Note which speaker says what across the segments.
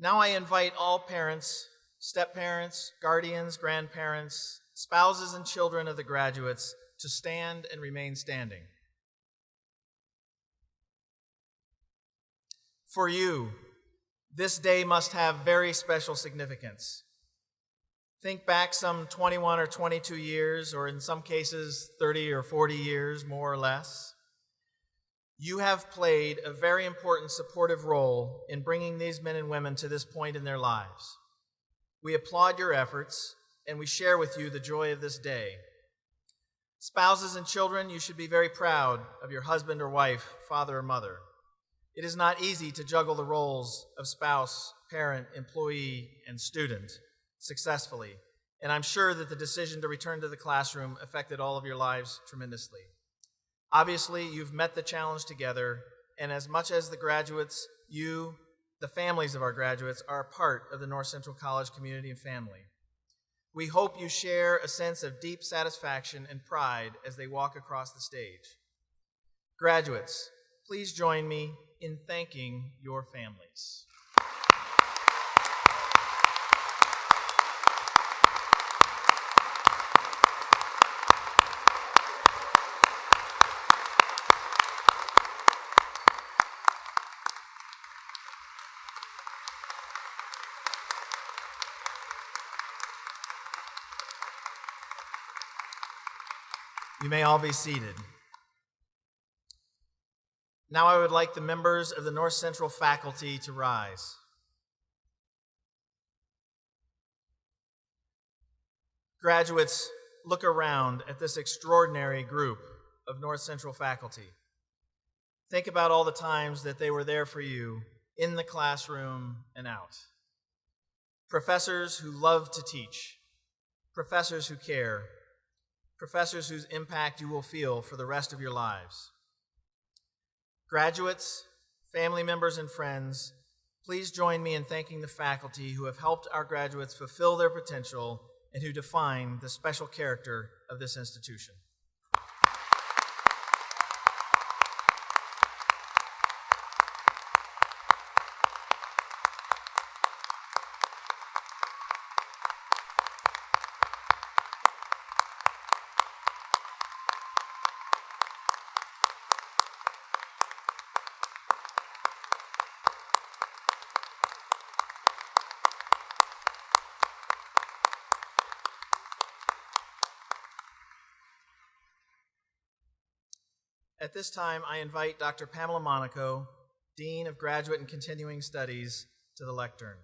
Speaker 1: Now I invite all parents, step-parents, guardians, grandparents, spouses, and children of the graduates to stand and remain standing. For you, this day must have very special significance. Think back some 21 or 22 years, or in some cases 30 or 40 years, more or less. You have played a very important supportive role in bringing these men and women to this point in their lives. We applaud your efforts, and we share with you the joy of this day. Spouses and children, you should be very proud of your husband or wife, father or mother. It is not easy to juggle the roles of spouse, parent, employee, and student successfully, and I'm sure that the decision to return to the classroom affected all of your lives tremendously. Obviously, you've met the challenge together, and as much as the graduates, you, the families of our graduates, are a part of the North Central College community and family. We hope you share a sense of deep satisfaction and pride as they walk across the stage. Graduates, please join me in thanking your families. You may all be seated. Now I would like the members of the North Central faculty to rise. Graduates, look around at this extraordinary group of North Central faculty. Think about all the times that they were there for you, in the classroom and out. Professors who love to teach, professors who care, professors whose impact you will feel for the rest of your lives. Graduates, family members, and friends, please join me in thanking the faculty who have helped our graduates fulfill their potential and who define the special character of this institution. At this time, I invite Dr. Pamela Monaco, Dean of Graduate and Continuing Studies, to the lectern.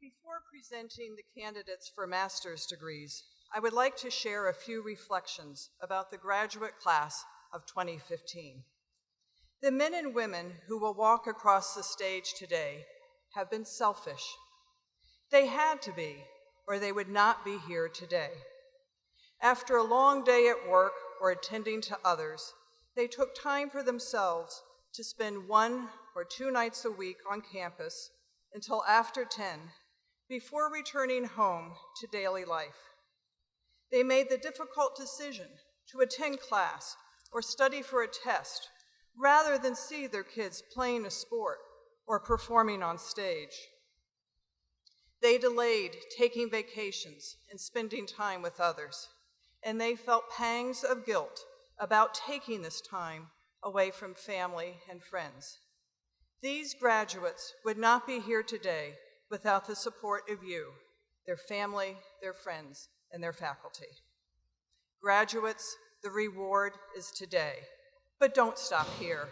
Speaker 2: Before presenting the candidates for master's degrees, I would like to share a few reflections about the graduate class of 2015. The men and women who will walk across the stage today have been selfish. They had to be, or they would not be here today. After a long day at work or attending to others, they took time for themselves to spend 1 or 2 nights a week on campus until after 10 before returning home to daily life. They made the difficult decision to attend class or study for a test rather than see their kids playing a sport or performing on stage. They delayed taking vacations and spending time with others, and they felt pangs of guilt about taking this time away from family and friends. These graduates would not be here today without the support of you, their family, their friends, and their faculty. Graduates, the reward is today, but don't stop here.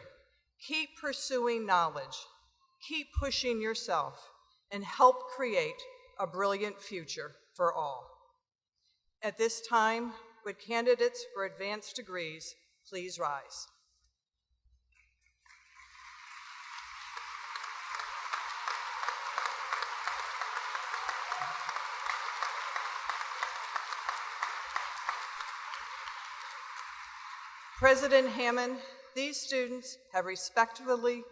Speaker 2: Keep pursuing knowledge, keep pushing yourself, and help create a brilliant future for all. At this time, would candidates for advanced degrees please rise? President Hammond, these students have respectively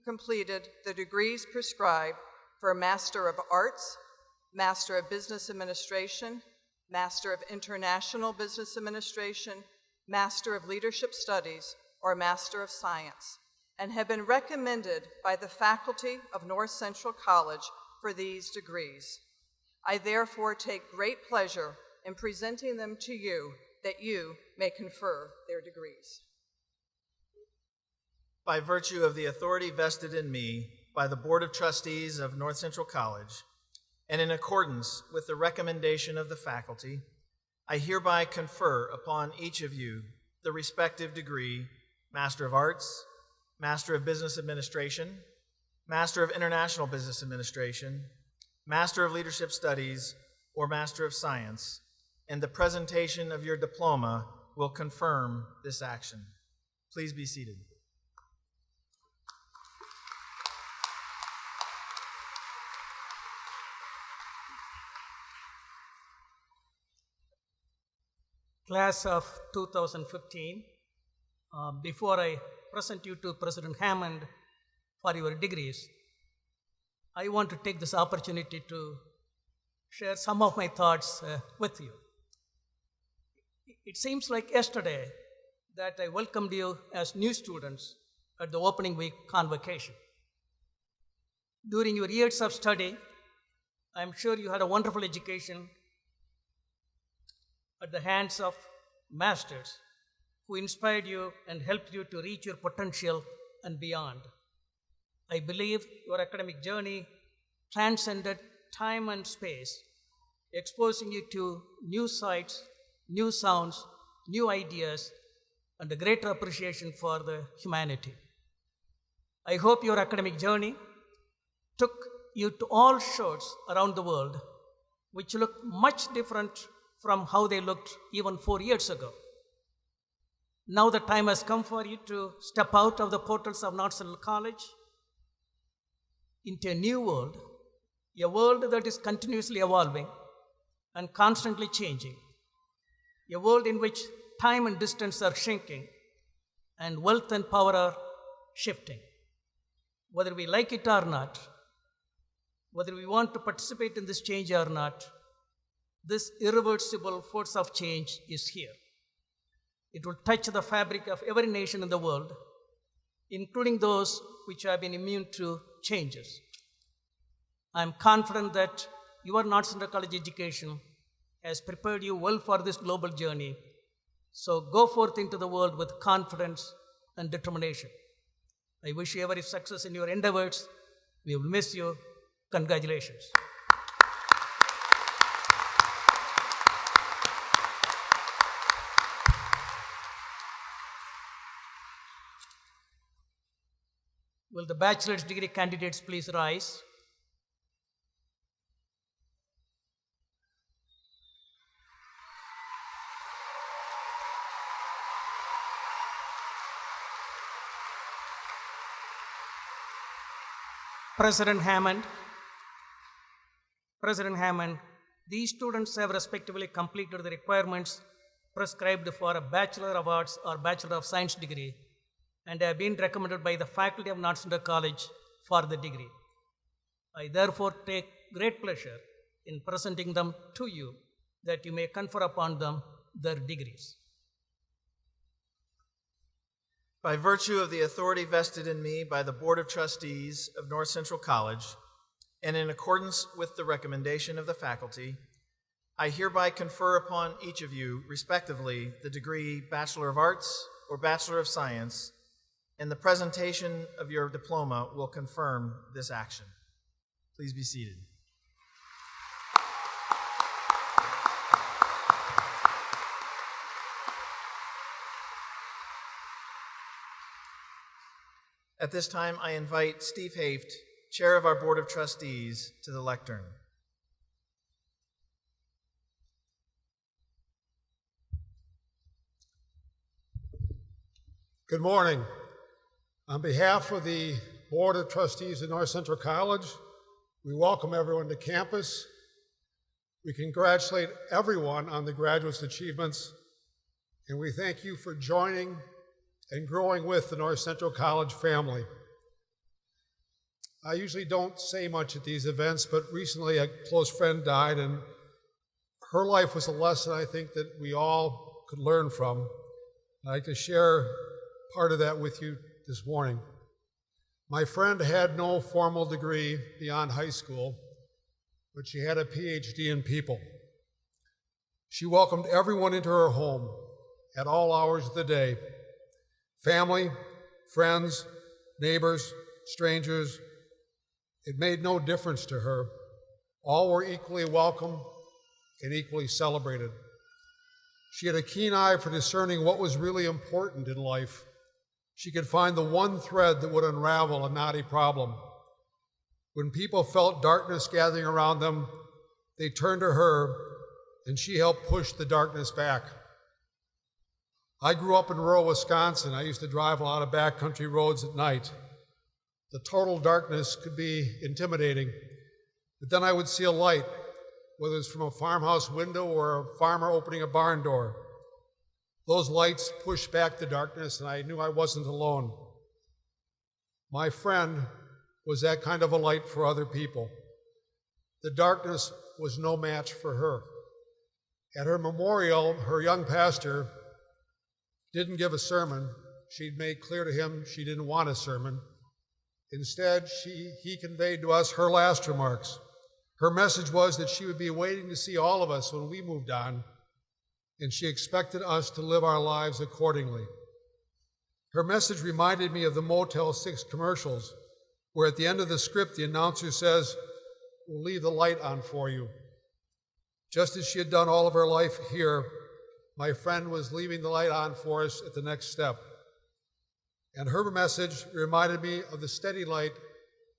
Speaker 2: completed the degrees prescribed for Master of Arts, Master of Business Administration, Master of International Business Administration, Master of Leadership Studies, or Master of Science, and have been recommended by the faculty of North Central College for these degrees. I therefore take great pleasure in presenting them to you that you may confer their degrees.
Speaker 1: By virtue of the authority vested in me by the Board of Trustees of North Central College, and in accordance with the recommendation of the faculty, I hereby confer upon each of you the respective degree Master of Arts, Master of Business Administration, Master of International Business Administration, Master of Leadership Studies, or Master of Science, and the presentation of your diploma will confirm this action. Please be seated.
Speaker 3: Class of 2015, before I present you to President Hammond for your degrees, I want to take this opportunity to share some of my thoughts with you. It seems like yesterday that I welcomed you as new students at the opening week convocation. During your years of study, I'm sure you had a wonderful education at the hands of masters who inspired you and helped you to reach your potential and beyond. I believe your academic journey transcended time and space, exposing you to new sights, new sounds, new ideas, and a greater appreciation for the humanity. I hope your academic journey took you to all shores around the world, which look much different from how they looked even 4 years ago. Now the time has come for you to step out of the portals of North Central College into a new world, a world that is continuously evolving and constantly changing, a world in which time and distance are shrinking and wealth and power are shifting. Whether we like it or not, whether we want to participate in this change or not, this irreversible force of change is here. It will touch the fabric of every nation in the world, including those which have been immune to changes. I am confident that your North Central College education has prepared you well for this global journey. So go forth into the world with confidence and determination. I wish you every success in your endeavors. We will miss you. Congratulations. Will the bachelor's degree candidates please rise? President Hammond, these students have respectively completed the requirements prescribed for a Bachelor of Arts or Bachelor of Science degree and have been recommended by the faculty of North Central College for the degree. I therefore take great pleasure in presenting them to you that you may confer upon them their degrees.
Speaker 1: By virtue of the authority vested in me by the Board of Trustees of North Central College, and in accordance with the recommendation of the faculty, I hereby confer upon each of you, respectively, the degree Bachelor of Arts or Bachelor of Science, and the presentation of your diploma will confirm this action. Please be seated. At this time, I invite Steve Haft, Chair of our Board of Trustees, to the lectern.
Speaker 4: Good morning. On behalf of the Board of Trustees of North Central College, we welcome everyone to campus. We congratulate everyone on the graduates' achievements, and we thank you for joining and growing with the North Central College family. I usually don't say much at these events, but recently a close friend died, and her life was a lesson I think that we all could learn from. I'd like to share part of that with you this morning. My friend had no formal degree beyond high school, but she had a PhD in people. She welcomed everyone into her home at all hours of the day. Family, friends, neighbors, strangers. It made no difference to her. All were equally welcome and equally celebrated. She had a keen eye for discerning what was really important in life. She could find the one thread that would unravel a knotty problem. When people felt darkness gathering around them, they turned to her, and she helped push the darkness back. I grew up in rural Wisconsin. I used to drive a lot of backcountry roads at night. The total darkness could be intimidating, but then I would see a light, whether it's from a farmhouse window or a farmer opening a barn door. Those lights pushed back the darkness, and I knew I wasn't alone. My friend was that kind of a light for other people. The darkness was no match for her. At her memorial, her young pastor didn't give a sermon. She'd made clear to him she didn't want a sermon. Instead, he conveyed to us her last remarks. Her message was that she would be waiting to see all of us when we moved on, and she expected us to live our lives accordingly. Her message reminded me of the Motel 6 commercials, where at the end of the script, the announcer says, "We'll leave the light on for you." Just as she had done all of her life here, my friend was leaving the light on for us at the next step. And her message reminded me of the steady light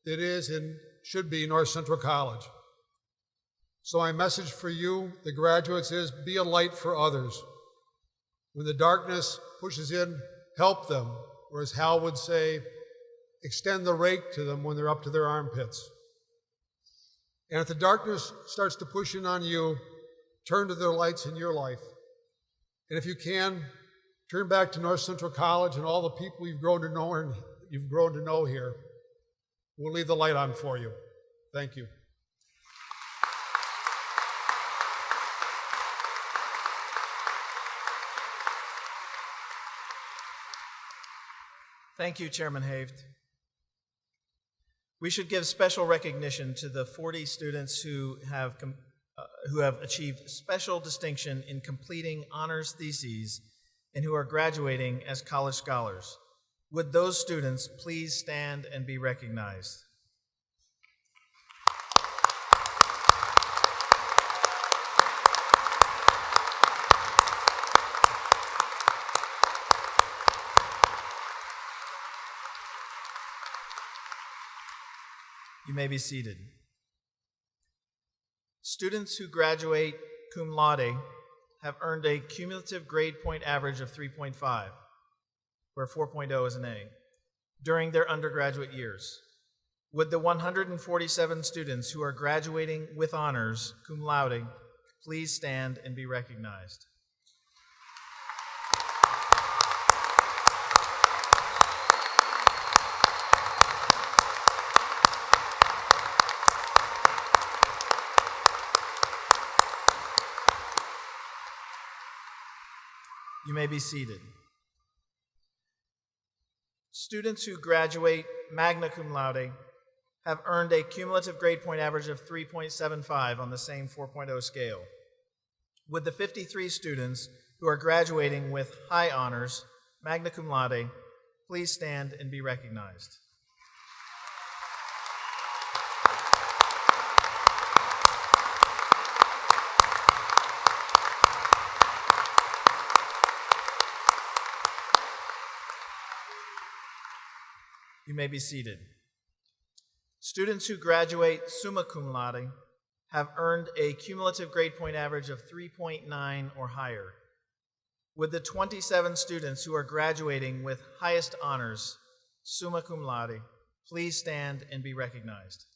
Speaker 4: that is and should be North Central College. So my message for you, the graduates, is be a light for others. When the darkness pushes in, help them, or as Hal would say, extend the rake to them when they're up to their armpits. And if the darkness starts to push in on you, turn to the lights in your life. And if you can, turn back to North Central College and all the people you've grown to know here. We'll leave the light on for you. Thank you.
Speaker 1: Thank you, Chairman Haved. We should give special recognition to the 40 students who have achieved special distinction in completing honors theses and who are graduating as college scholars. Would those students please stand and be recognized? You may be seated. Students who graduate cum laude have earned a cumulative grade point average of 3.5, where 4.0 is an A, during their undergraduate years. Would the 147 students who are graduating with honors cum laude please stand and be recognized? You may be seated. Students who graduate magna cum laude have earned a cumulative grade point average of 3.75 on the same 4.0 scale. Would the 53 students who are graduating with high honors, magna cum laude, please stand and be recognized? You may be seated. Students who graduate summa cum laude have earned a cumulative grade point average of 3.9 or higher. Would the 27 students who are graduating with highest honors, summa cum laude, please stand and be recognized?